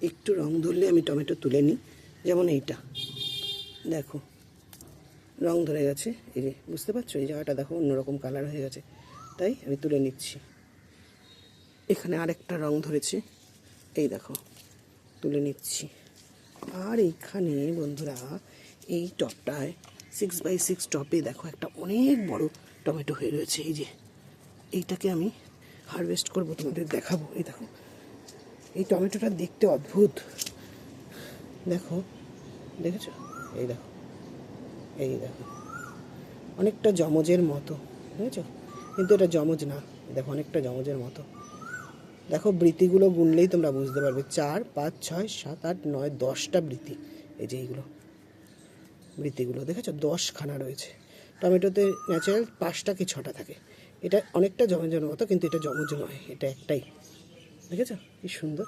একটু রং ধরলে আমি টমেটো তুলে নিই। যেমন এইটা দেখো রং ধরে গেছে, এই যে বুঝতে পারছো, এই জায়গাটা দেখো অন্যরকম কালার হয়ে গেছে, তাই আমি তুলে নিচ্ছি। এখানে আরেকটা রং ধরেছে, এই দেখো তুলে নিচ্ছি। আর এইখানে বন্ধুরা এই টপটায় 6x6 টপে দেখো একটা অনেক বড় টমেটো হয়ে রয়েছে। এই যে এইটাকে আমি হারভেস্ট করবো, তোমাদের দেখাবো। এই দেখো এই টমেটোটা দেখতে অদ্ভুত, দেখো দেখেছো, এই দেখো এই দেখো অনেকটা জমজের মতো, বুঝেছো, কিন্তু এটা জমজ না, দেখো অনেকটা জমজের মতো। দেখো বৃতিগুলো গুনলেই তোমরা বুঝতে পারবে, 4 5 6 7 8 9 10টা বৃতি। এই যে এইগুলো বৃতিগুলো দেখেছো, 10খানা রয়েছে। টমেটোতে ন্যাচারাল 5টা কি 6টা থাকে। এটা অনেকটা জমজের মতো, কিন্তু এটা জমজ নয়, এটা একটাই। দেখেছো কি সুন্দর।